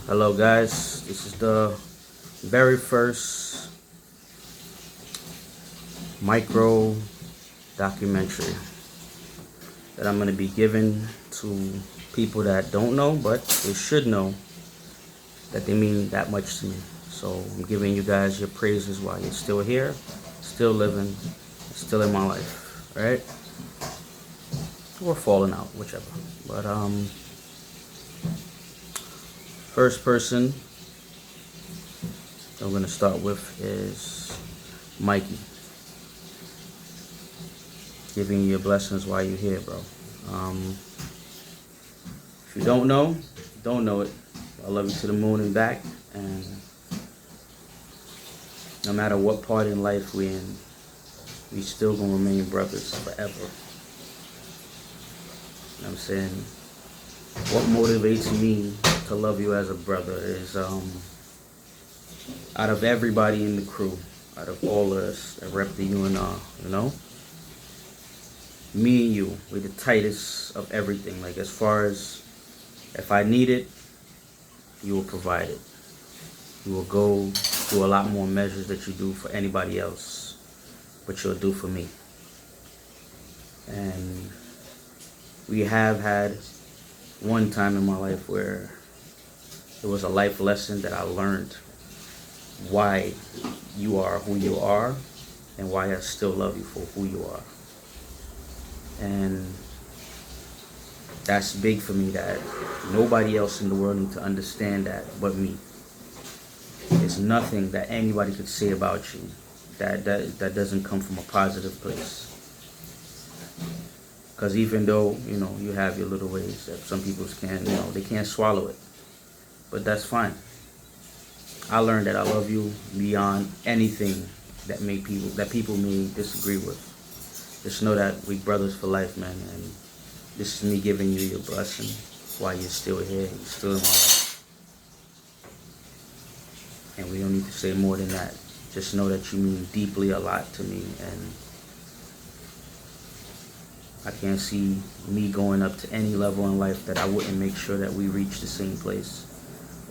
Hello, guys. This is the very first micro documentary that I'm going to be giving to people that don't know, but they should know that they mean that much to me. So I'm giving you guys your praises while you're still here, still living, still in my life, right? Or falling out, whichever. But first person I'm going to start with is Mikey. Giving you your blessings while you're here, bro. If you don't know it. I love you to the moon and back. And no matter what part in life we're in, we still gonna remain brothers forever. You know what I'm saying? What motivates me to love you as a brother is out of everybody in the crew, out of all of us that rep the UNR, you know? Me and you, we're the tightest of everything. Like, as far as if I need it, you will provide it. You will go do a lot more measures that you do for anybody else, but you'll do for me. And we have had one time in my life where it was a life lesson that I learned why you are who you are and why I still love you for who you are. And that's big for me, that nobody else in the world needs to understand that but me. There's nothing that anybody could say about you that doesn't come from a positive place. Because even though, you have your little ways that some people can't, they can't swallow it. But that's fine. I learned that I love you beyond anything that people may disagree with. Just know that we brothers for life, man. And this is me giving you your blessing while you're still here. You're still in my life. And we don't need to say more than that. Just know that you mean deeply a lot to me. And I can't see me going up to any level in life that I wouldn't make sure that we reach the same place.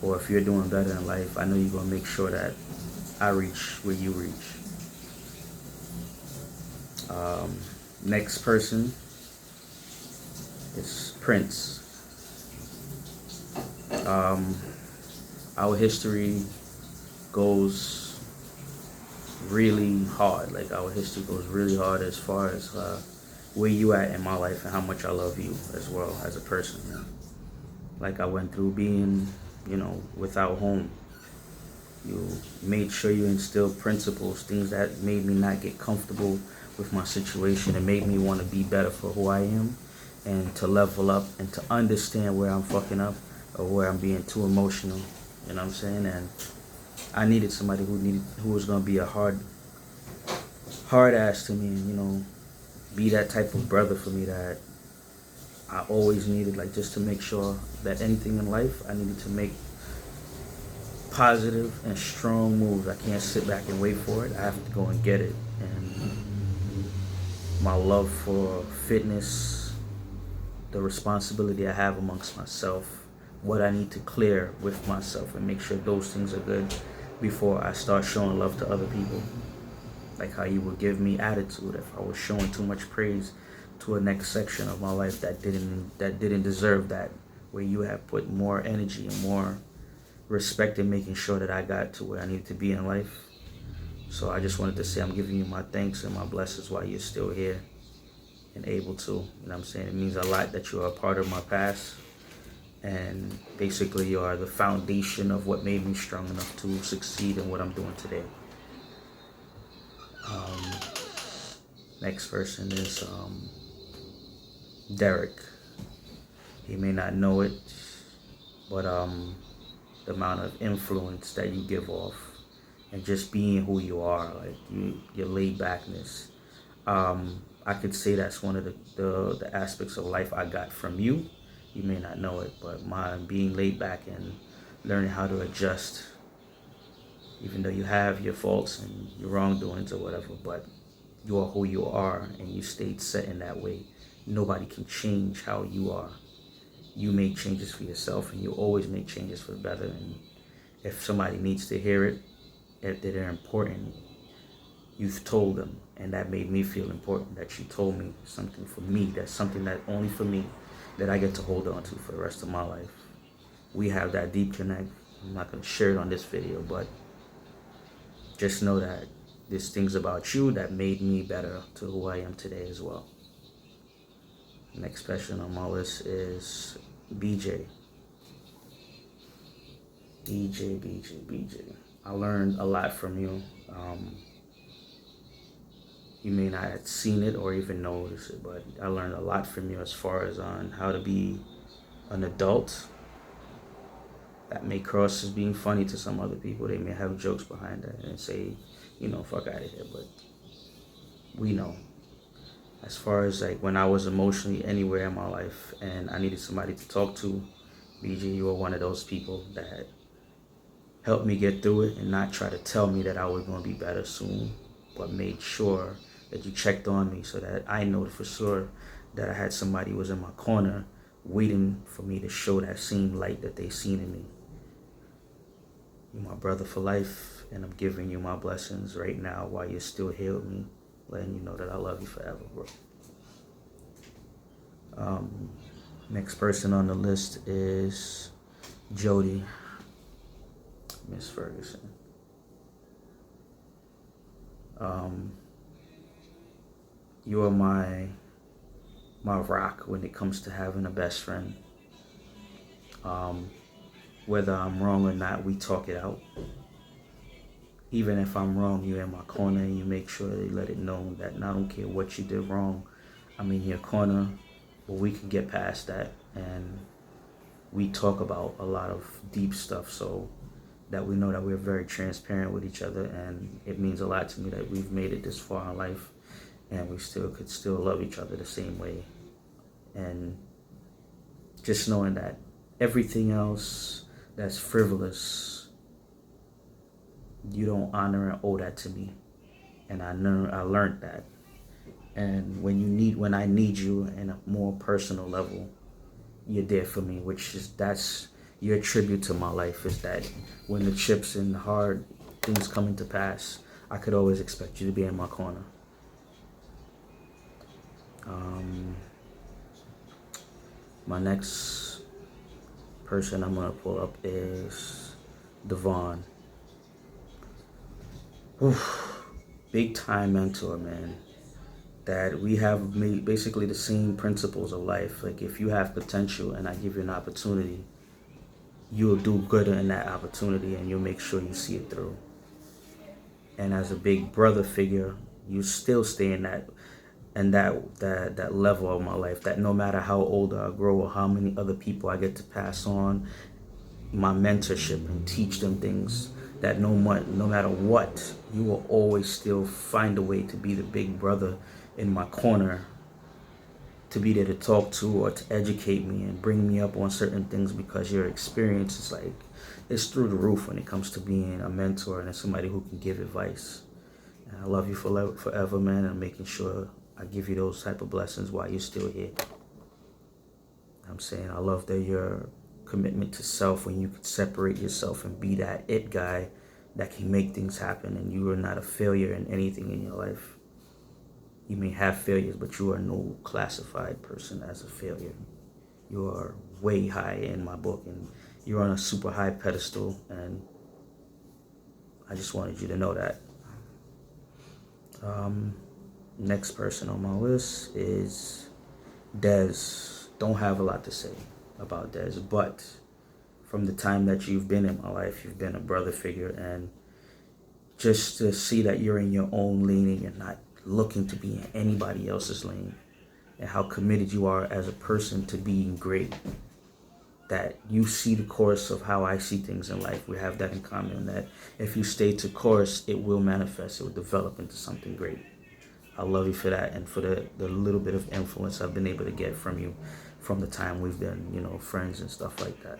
Or if you're doing better in life, I know you're going to make sure that I reach where you reach. Next person is Prince. Our history goes really hard. Like, our history goes really hard as far as where you at in my life and how much I love you as well as a person. Like, I went through being, without home. You made sure you instilled principles, things that made me not get comfortable with my situation and made me want to be better for who I am and to level up and to understand where I'm fucking up or where I'm being too emotional. You know what I'm saying? And I needed somebody who was gonna be a hard ass to me and, be that type of brother for me that I always needed, like, just to make sure that anything in life I needed to make positive and strong moves. I can't sit back and wait for it. I have to go and get it. And my love for fitness, the responsibility I have amongst myself, what I need to clear with myself and make sure those things are good before I start showing love to other people. Like how you would give me attitude if I was showing too much praise to a next section of my life that didn't deserve that, where you have put more energy and more respect in making sure that I got to where I needed to be in life. So I just wanted to say I'm giving you my thanks and my blessings while you're still here and able to. You know what I'm saying? It means a lot that you are a part of my past. And basically you are the foundation of what made me strong enough to succeed in what I'm doing today. Next person is Derek. He may not know it, but the amount of influence that you give off and just being who you are, like your laid backness. I could say that's one of the aspects of life I got from you. You may not know it, but my being laid back and learning how to adjust, even though you have your faults and your wrongdoings or whatever, but you are who you are and you stayed set in that way. Nobody can change how you are. you make changes for yourself, and you always make changes for the better. And if somebody needs to hear it, if they're important, you've told them, and that made me feel important, that you told me something for me, that's something that only for me, that I get to hold on to for the rest of my life. We have that deep connect. I'm not going to share it on this video, but just know that there's things about you that made me better to who I am today as well. Next person on my list is BJ. BJ. I learned a lot from you. You may not have seen it or even noticed it, but I learned a lot from you as far as on how to be an adult. That may cross as being funny to some other people. They may have jokes behind that and say, fuck out of here, but we know. As far as like when I was emotionally anywhere in my life and I needed somebody to talk to, BJ, you were one of those people that helped me get through it and not try to tell me that I was going to be better soon, but made sure that you checked on me so that I know for sure that I had somebody who was in my corner waiting for me to show that same light that they seen in me. You're my brother for life, and I'm giving you my blessings right now while you're still here with me, letting you know that I love you forever, bro. Next person on the list is Jody, Miss Ferguson. You are my rock when it comes to having a best friend. Whether I'm wrong or not, we talk it out. Even if I'm wrong, you're in my corner and you make sure you let it know that I don't care what you did wrong, I'm in your corner, but we can get past that. And we talk about a lot of deep stuff so that we know that we're very transparent with each other, and it means a lot to me that we've made it this far in life and we could still love each other the same way. And just knowing that everything else that's frivolous, you don't honor and owe that to me. And I learned that. And when I need you in a more personal level, you're there for me, that's your tribute to my life, is that when the chips and the hard things come into pass, I could always expect you to be in my corner. My next person I'm gonna pull up is Devon. Big time mentor, man. That we have basically the same principles of life. Like if you have potential and I give you an opportunity, you'll do good in that opportunity and you'll make sure you see it through. And as a big brother figure, you still stay in that level of my life, that no matter how old I grow or how many other people I get to pass on my mentorship and teach them things, that no matter what, you will always still find a way to be the big brother in my corner, to be there to talk to or to educate me and bring me up on certain things, because your experience is it's through the roof when it comes to being a mentor and somebody who can give advice. And I love you forever, man, and making sure I give you those type of blessings while you're still here. I'm saying I love that your commitment to self, when you can separate yourself and be that it guy that can make things happen, and you are not a failure in anything in your life. You may have failures, but you are no classified person as a failure. You are way high in my book, and you're on a super high pedestal, and I just wanted you to know that. Next person on my list is Dez. Don't have a lot to say about Dez, but from the time that you've been in my life, you've been a brother figure, and just to see that you're in your own lane and you're not looking to be in anybody else's lane, and how committed you are as a person to being great, that you see the course of how I see things in life. We have that in common, that if you stay to course, it will manifest, it will develop into something great. I love you for that, and for the little bit of influence I've been able to get from you from the time we've been, friends and stuff like that.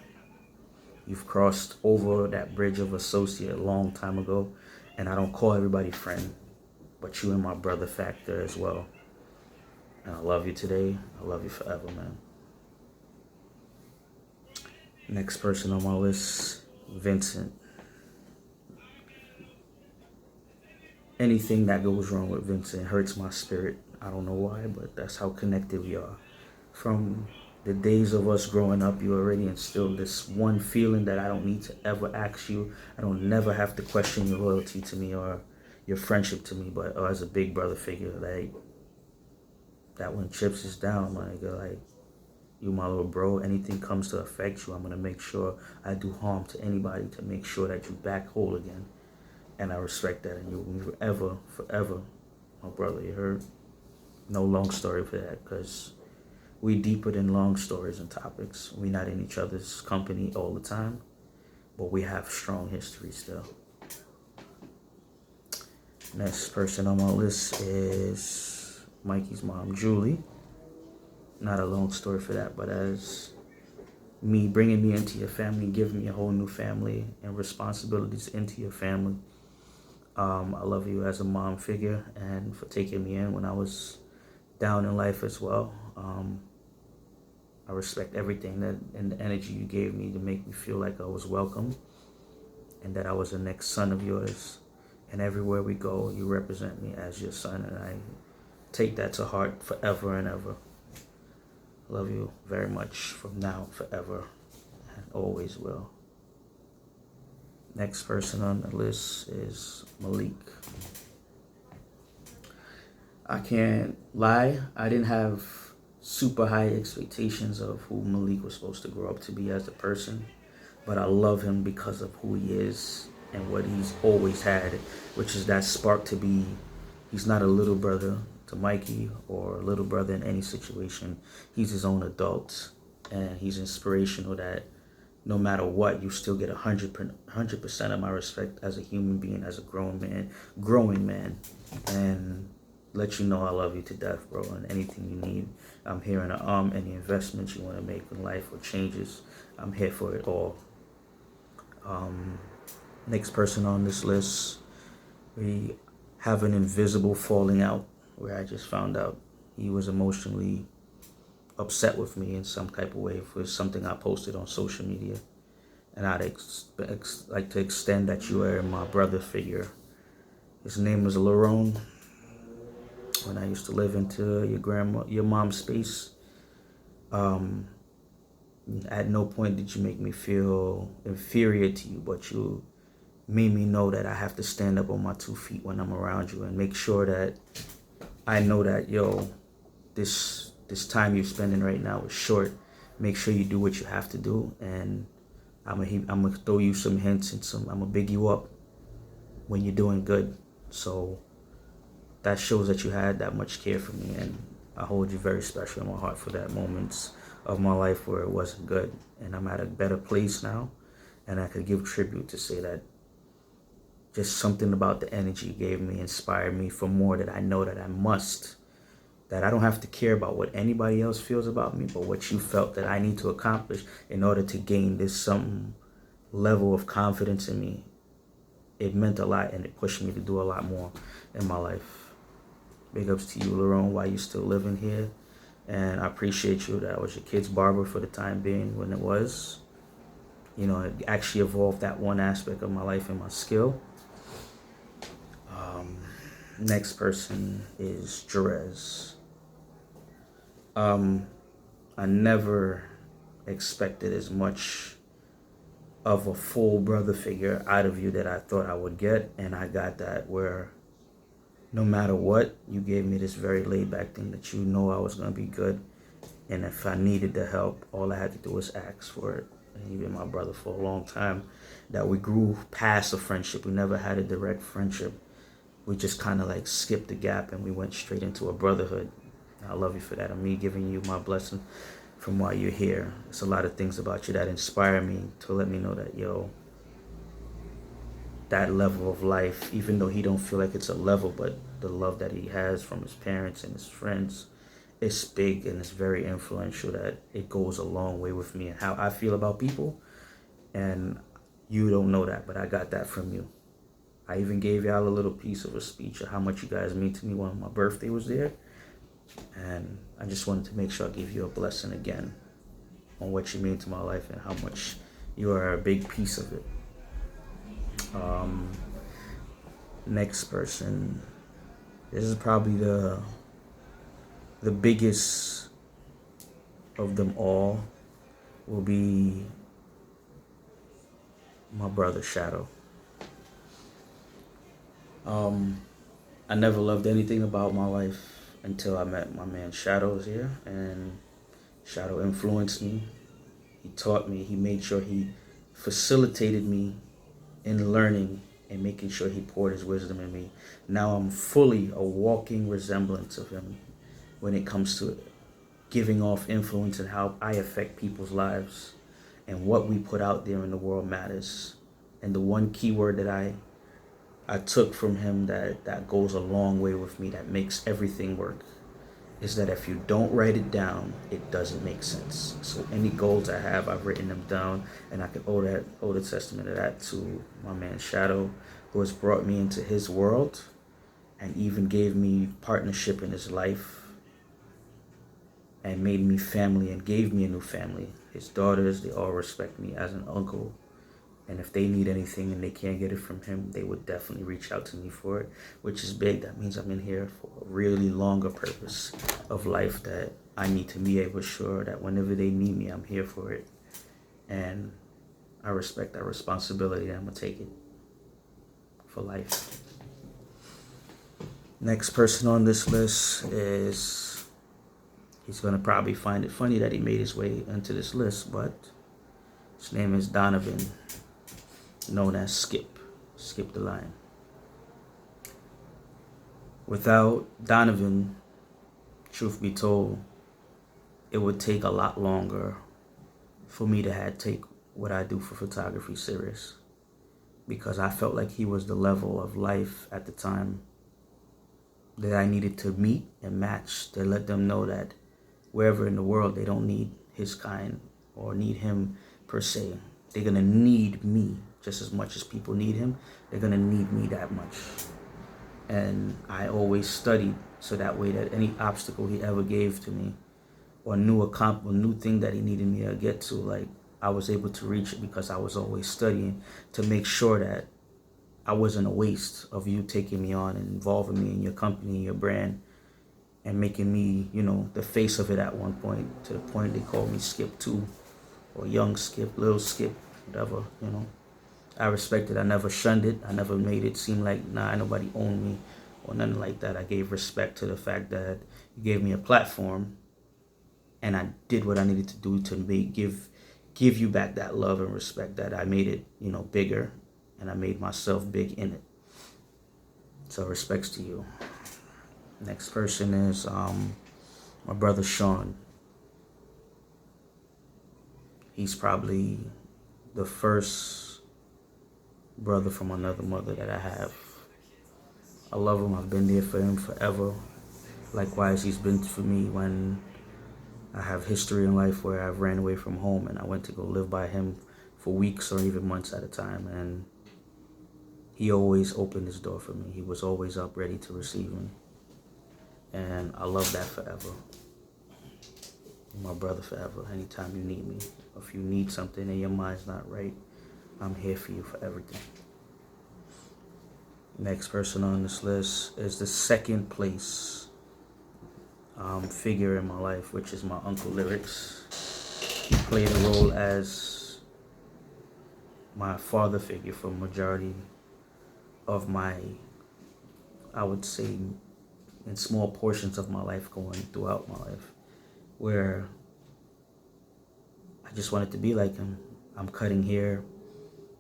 You've crossed over that bridge of associate a long time ago, and I don't call everybody friend, but you and my brother factor as well. And I love you today. I love you forever, man. Next person on my list, Vincent. Anything that goes wrong with Vincent hurts my spirit. I don't know why, but that's how connected we are. From the days of us growing up, you already instilled this one feeling that I don't need to ever ask you. I don't never have to question your loyalty to me or your friendship to me, but as a big brother figure, like that when chips is down, my nigga, like you my little bro, anything comes to affect you, I'm gonna make sure I do harm to anybody to make sure that you back whole again. And I respect that, and you will be forever, my brother, you heard? No long story for that, because we deeper than long stories and topics. We not in each other's company all the time, but we have strong history still. Next person on my list is Mikey's mom, Julie. Not a long story for that, but as me bringing me into your family, giving me a whole new family and responsibilities into your family. I love you as a mom figure and for taking me in when I was down in life as well. I respect everything that and the energy you gave me to make me feel like I was welcome and that I was the next son of yours. And everywhere we go, you represent me as your son, and I take that to heart forever and ever. Love you very much from now, forever, and always will. Next person on the list is Malik. I can't lie, I didn't have super high expectations of who Malik was supposed to grow up to be as a person, but I love him because of who he is and what he's always had, which is that spark to be, he's not a little brother to Mikey or a little brother in any situation. He's his own adult, and he's inspirational that no matter what, you still get 100% of my respect as a human being, as a growing man, and let you know I love you to death, bro. And anything you need, I'm here in an arm. Any investments you want to make in life or changes, I'm here for it all. Next person on this list, we have an invisible falling out where I just found out he was emotionally upset with me in some type of way for something I posted on social media. And I'd like to extend that you are my brother figure. His name was Lerone. When I used to live into your mom's space, at no point did you make me feel inferior to you, but you made me know that I have to stand up on my 2 feet when I'm around you and make sure that I know that, this time you're spending right now is short. Make sure you do what you have to do, and I'm gonna throw you some hints and I'm gonna big you up when you're doing good. So that shows that you had that much care for me, and I hold you very special in my heart for that moments of my life where it wasn't good. And I'm at a better place now, and I could give tribute to say that just something about the energy you gave me inspired me for more, that I know that that I don't have to care about what anybody else feels about me, but what you felt that I need to accomplish in order to gain this some level of confidence in me. It meant a lot, and it pushed me to do a lot more in my life. Big ups to you, Lerone, while you still living here. And I appreciate you. That I was your kid's barber for the time being when it was. It actually evolved that one aspect of my life and my skill. Next person is Jerez. I never expected as much of a full brother figure out of you that I thought I would get, and I got that, where no matter what, you gave me this very laid back thing that I was gonna be good, and if I needed the help, all I had to do was ask for it. And you've been my brother for a long time, that we grew past a friendship. We never had a direct friendship. We just kind of like skipped the gap and we went straight into a brotherhood. I love you for that. And me giving you my blessing from while you're here. It's a lot of things about you that inspire me to let me know that, that level of life, even though he don't feel like it's a level, but the love that he has from his parents and his friends, it's big and it's very influential, that it goes a long way with me and how I feel about people. And you don't know that, but I got that from you. I even gave y'all a little piece of a speech of how much you guys mean to me when my birthday was there. And I just wanted to make sure I give you a blessing again on what you mean to my life and how much you are a big piece of it. Next person. This is probably the biggest of them all. Will be my brother Shadow. I never loved anything about my life until I met my man Shadows here, and Shadow influenced me. He taught me. He made sure he facilitated me in learning and making sure he poured his wisdom in me. Now I'm fully a walking resemblance of him when it comes to giving off influence and how I affect people's lives, and what we put out there in the world matters. And the one key word that I took from him that goes a long way with me, that makes everything work, is that if you don't write it down, it doesn't make sense. So any goals I have, I've written them down, and I can owe the testament of that to my man Shadow, who has brought me into his world and even gave me partnership in his life and made me family and gave me a new family. His daughters, they all respect me as an uncle. And if they need anything and they can't get it from him, they would definitely reach out to me for it, which is big. That means I'm in here for a really longer purpose of life, that I need to be able to sure that whenever they need me, I'm here for it. And I respect that responsibility, and I'm going to take it for life. Next person on this list is, he's going to probably find it funny that he made his way into this list, but his name is Donovan, known as Skip the Lion. Without Donovan, truth be told, it would take a lot longer for me to take what I do for photography serious, because I felt like he was the level of life at the time that I needed to meet and match, to let them know that wherever in the world they don't need his kind or need him per se, they're going to need me just as much as people need him. They're going to need me that much. And I always studied so that way that any obstacle he ever gave to me, or new thing that he needed me to get to, like, I was able to reach it, because I was always studying to make sure that I wasn't a waste of you taking me on and involving me in your company, your brand, and making me, the face of it at one point, to the point they called me Skip 2, or Young Skip, Little Skip, whatever, I respect it. I never shunned it. I never made it seem like, nobody owned me or nothing like that. I gave respect to the fact that you gave me a platform, and I did what I needed to do to give you back that love and respect, that I made it, bigger, and I made myself big in it. So respects to you. Next person is my brother Sean. He's probably the first brother from another mother that I have. I love him. I've been there for him forever. Likewise, he's been for me when I have history in life where I've ran away from home and I went to go live by him for weeks or even months at a time. And he always opened his door for me. He was always up ready to receive me. And I love that forever. My brother forever. Anytime you need me, if you need something and your mind's not right, I'm here for you for everything. Next person on this list is the second place figure in my life, which is my Uncle Lyrics. He played a role as my father figure for majority of my, I would say, in small portions of my life going throughout my life, where I just wanted to be like him. I'm cutting hair.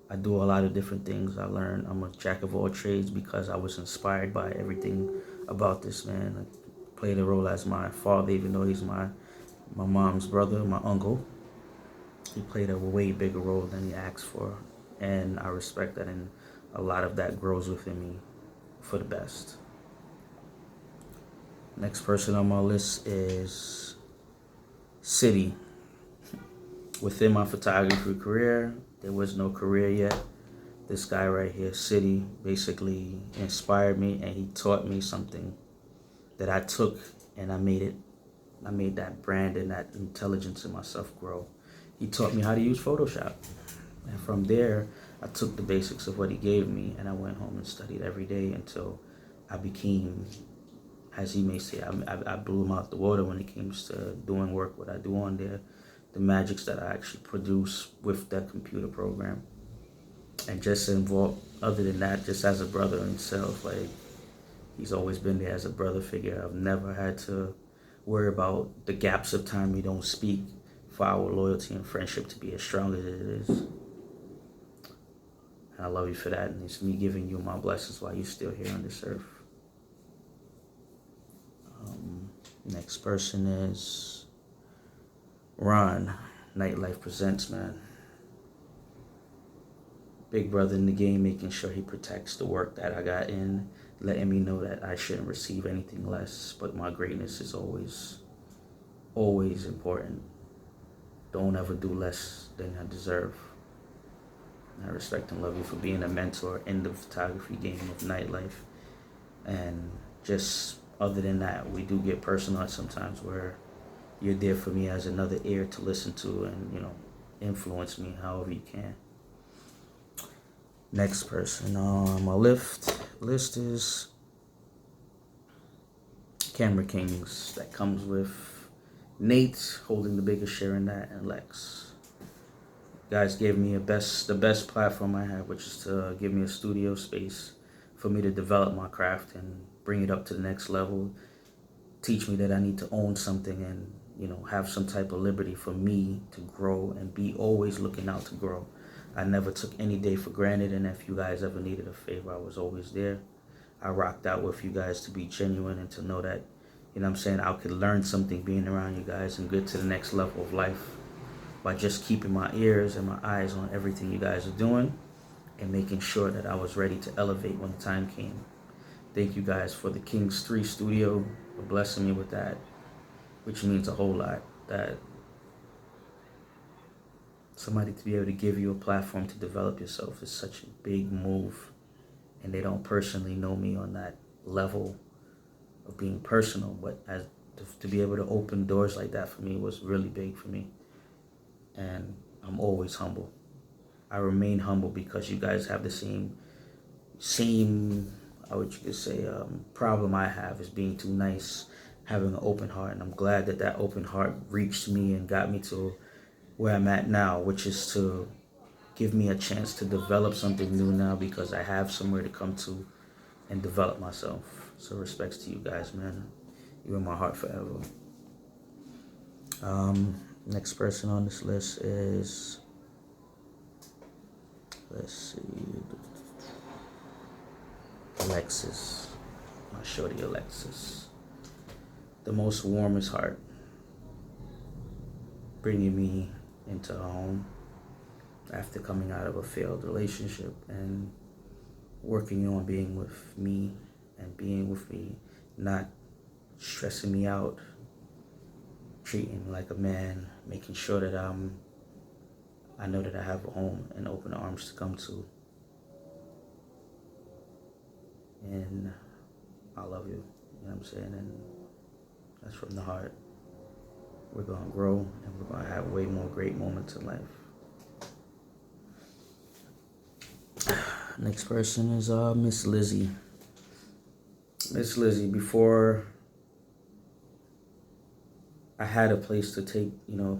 I do a lot of different things. I learned I'm a jack of all trades because I was inspired by everything about this man. I played a role as my father, even though he's my mom's brother, my uncle. He played a way bigger role than he asked for. And I respect that, and a lot of that grows within me for the best. Next person on my list is City. Within my photography career, there was no career yet. This guy right here, City, basically inspired me, and he taught me something that I took and I made that brand and that intelligence in myself grow. he taught me how to use Photoshop. And from there, I took the basics of what he gave me and I went home and studied every day until I became, as he may say, I blew him out the water when it comes to doing work, what I do on there, the magics that I actually produce with that computer program. And just involved, other than that, just as a brother himself, like, he's always been there as a brother figure. I've never had to worry about the gaps of time we don't speak for our loyalty and friendship to be as strong as it is. And I love you for that, and it's me giving you my blessings while you're still here on this earth. Next person is Ron, Nightlife Presents, man. Big brother in the game, making sure he protects the work that I got in, letting me know that I shouldn't receive anything less, but my greatness is always important. Don't ever do less than I deserve. I respect and love you for being a mentor in the photography game of nightlife. And just other than that, we do get personal sometimes where you're there for me as another ear to listen to and, influence me however you can. Next person on my list is Camera Kings. That comes with Nate holding the biggest share in that, and Lex. You guys gave me the best platform I have, which is to give me a studio space for me to develop my craft and bring it up to the next level. Teach me that I need to own something and, have some type of liberty for me to grow and be always looking out to grow. I never took any day for granted, and if you guys ever needed a favor, I was always there. I rocked out with you guys to be genuine and to know that, I could learn something being around you guys and get to the next level of life by just keeping my ears and my eyes on everything you guys are doing and making sure that I was ready to elevate when the time came. Thank you guys for the Kings 3 studio for blessing me with that, which means a whole lot. That somebody to be able to give you a platform to develop yourself is such a big move, and they don't personally know me on that level of being personal, but to be able to open doors like that for me was really big for me, and I'm always humble. I remain humble because you guys have the same I would say problem I have is being too nice, having an open heart, and I'm glad that open heart reached me and got me to where I'm at now, which is to give me a chance to develop something new now because I have somewhere to come to and develop myself. So respects to you guys, man. You're in my heart forever. Next person on this list is, let's see, Alexis. My shorty Alexis. The most warmest heart. Bringing me into a home after coming out of a failed relationship and working on being with me and being with me, not stressing me out, treating me like a man, making sure that I know that I have a home and open arms to come to. And I love you, you know what I'm saying? And that's from the heart. We're gonna grow and we're gonna have way more great moments in life. Next person is Miss Lizzie. Miss Lizzie, before I had a place to take,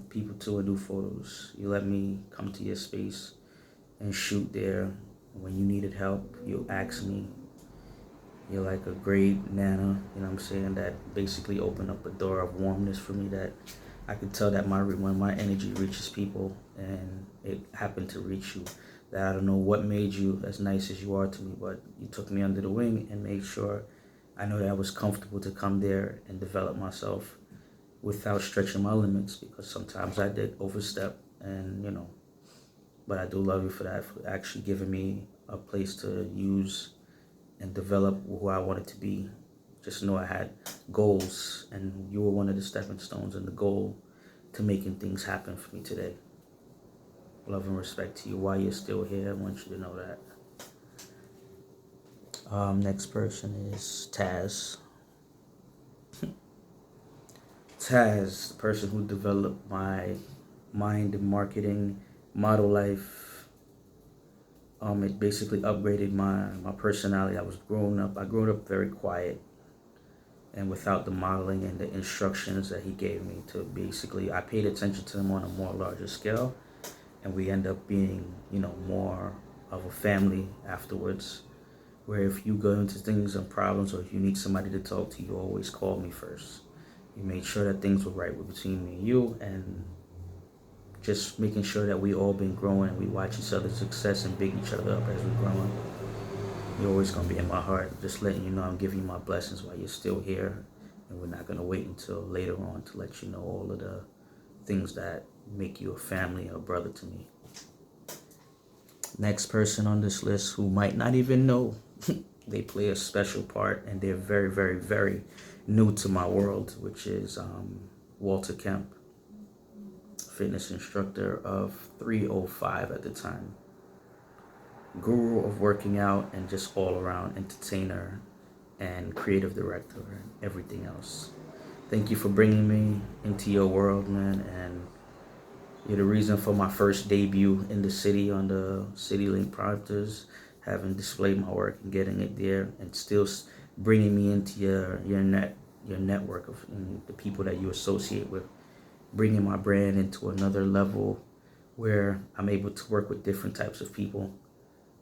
people to and do photos, you let me come to your space and shoot there. When you needed help, you asked me. You're like a great nana, that basically opened up a door of warmness for me that I could tell that when my energy reaches people, and it happened to reach you, that I don't know what made you as nice as you are to me, but you took me under the wing and made sure I know that I was comfortable to come there and develop myself without stretching my limits, because sometimes I did overstep, and but I do love you for that, for actually giving me a place to use and develop who I wanted to be. Just know I had goals, and you were one of the stepping stones and the goal to making things happen for me today. Love and respect to you while you're still here. I want you to know that. Next person is Taz. Taz, the person who developed my mind in marketing, model life. It basically upgraded my personality. I grew up very quiet and without the modeling and the instructions that he gave me to basically, I paid attention to him on a more larger scale, and we end up being, more of a family afterwards, where if you go into things and problems, or if you need somebody to talk to, you always call me first. You made sure that things were right between me and you, and just making sure that we all been growing and we watch each other's success and big each other up as we're growing. You're always going to be in my heart. Just letting you know I'm giving you my blessings while you're still here. And we're not going to wait until later on to let you know all of the things that make you a family or a brother to me. Next person on this list who might not even know they play a special part and they're very, very, very new to my world, which is Walter Kemp, fitness instructor of 305 at the time. Guru of working out and just all around entertainer and creative director and everything else. Thank you for bringing me into your world, man, and you're the reason for my first debut in the city on the CityLink prompters, having displayed my work and getting it there, and still bringing me into your network of the people that you associate with, bringing my brand into another level where I'm able to work with different types of people.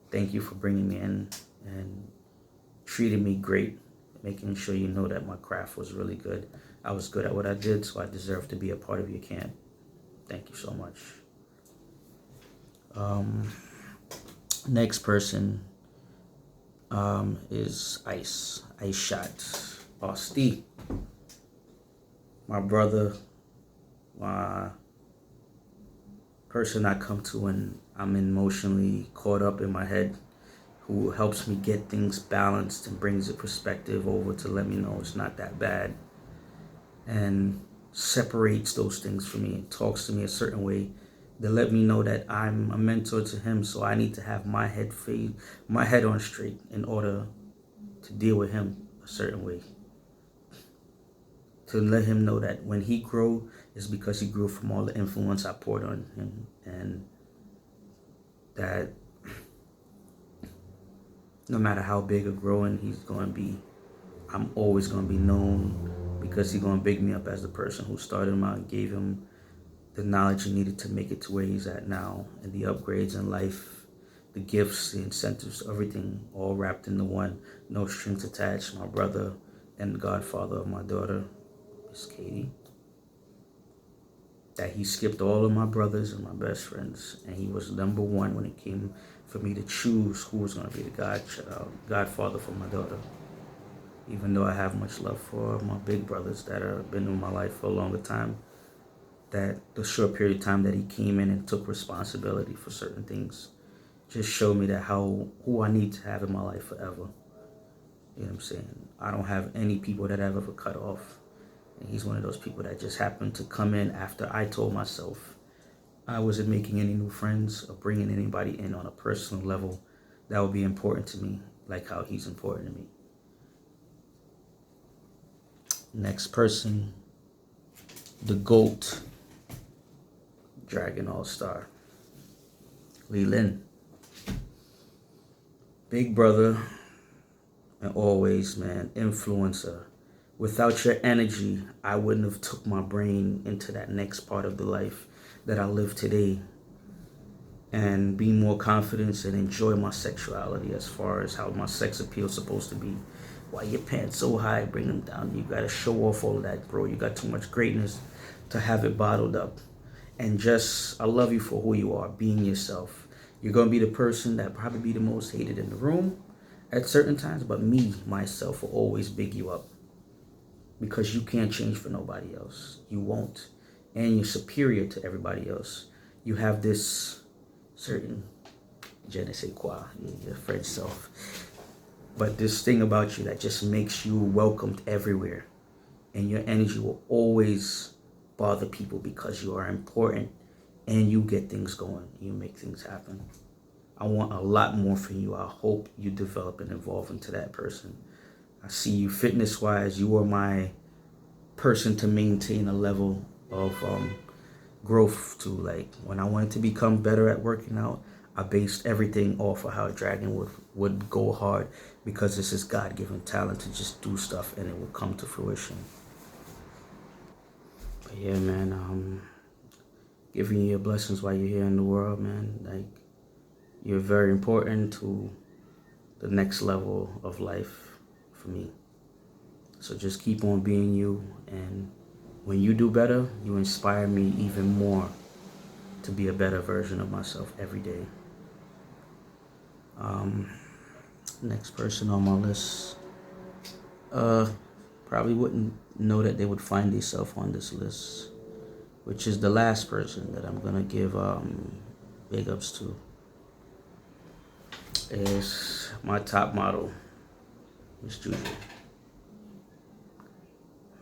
Thank you for bringing me in and treating me great, making sure you know that my craft was really good. I was good at what I did, so I deserve to be a part of your camp. Thank you so much. Next person is Ice Shot Osti. My brother, my person I come to when I'm emotionally caught up in my head, who helps me get things balanced and brings a perspective over to let me know it's not that bad, and separates those things from me and talks to me a certain way to let me know that I'm a mentor to him, so I need to have my head on straight in order to deal with him a certain way. To let him know that when he grew, is because he grew from all the influence I poured on him, and that no matter how big or growing he's going to be, I'm always going to be known because he's going to big me up as the person who started him out and gave him the knowledge he needed to make it to where he's at now, and the upgrades in life, the gifts, the incentives, everything all wrapped into one, no strings attached. My brother and the godfather of my daughter, Miss Katie. That he skipped all of my brothers and my best friends, and he was number one when it came for me to choose who was going to be the godfather for my daughter. Even though I have much love for my big brothers that have been in my life for a longer time, that the short period of time that he came in and took responsibility for certain things just showed me that who I need to have in my life forever. You know what I'm saying? I don't have any people that I've ever cut off. And he's one of those people that just happened to come in after I told myself I wasn't making any new friends or bringing anybody in on a personal level that would be important to me, like how he's important to me. Next person, the GOAT, Dragon All-Star, Lee Lin. Big brother, and always, man, influencer. Without your energy, I wouldn't have took my brain into that next part of the life that I live today, and be more confident and enjoy my sexuality as far as how my sex appeal is supposed to be. Why your pants so high, bring them down. You gotta show off all of that, bro. You got too much greatness to have it bottled up. And just, I love you for who you are, being yourself. You're gonna be the person that probably be the most hated in the room at certain times, but me, myself, will always big you up. Because you can't change for nobody else. You won't. And you're superior to everybody else. You have this certain je ne sais quoi, your French self. But this thing about you that just makes you welcomed everywhere. And your energy will always bother people because you are important and you get things going. You make things happen. I want a lot more from you. I hope you develop and evolve into that person. I see you fitness-wise. You are my person to maintain a level of growth too. Like when I wanted to become better at working out, I based everything off of how a dragon would go hard, because this is God-given talent to just do stuff and it will come to fruition. But yeah, man, giving you your blessings while you're here in the world, man. Like, you're very important to the next level of life for me. So just keep on being you, and when you do better, you inspire me even more to be a better version of myself every day. Next person on my list, probably wouldn't know that they would find themselves on this list, which is the last person that I'm gonna give big ups to. Is my top model, Miss Juju.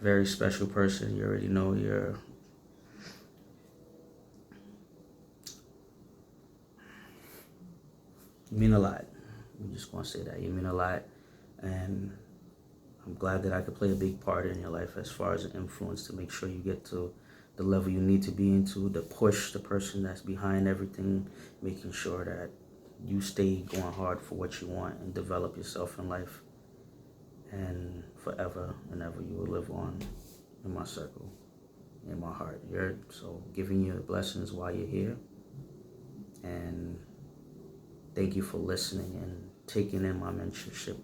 Very special person. You already know you mean a lot. I'm just gonna say that you mean a lot, and I'm glad that I could play a big part in your life as far as an influence to make sure you get to the level you need to be into, to push the person that's behind everything, making sure that you stay going hard for what you want and develop yourself in life. And forever and ever you will live on in my circle, in my heart. So giving you the blessings while you're here. And thank you for listening and taking in my mentorship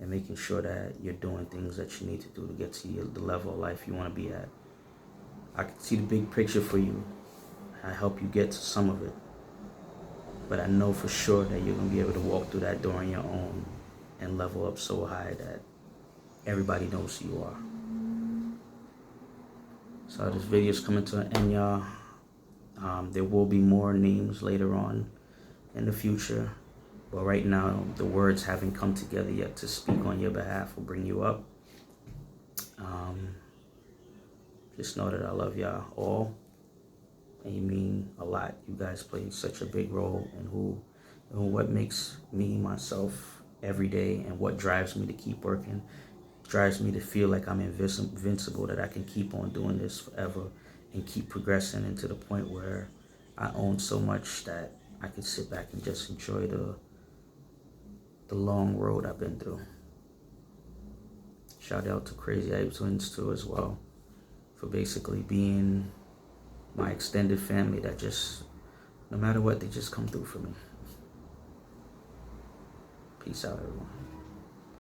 and making sure that you're doing things that you need to do to get to the level of life you want to be at. I can see the big picture for you. I help you get to some of it. But I know for sure that you're going to be able to walk through that door on your own and level up so high that everybody knows who you are. So this video is coming to an end, y'all. There will be more names later on in the future. But right now, the words haven't come together yet to speak on your behalf or bring you up. Just know that I love y'all all. And you mean a lot. You guys play such a big role in what makes me, myself, every day, and what drives me to keep working. Drives me to feel like I'm invincible, that I can keep on doing this forever and keep progressing into the point where I own so much that I can sit back and just enjoy the long road I've been through. Shout out to Crazy Ape Twins too as well, for basically being my extended family that just, no matter what, they just come through for me. Peace out, everyone.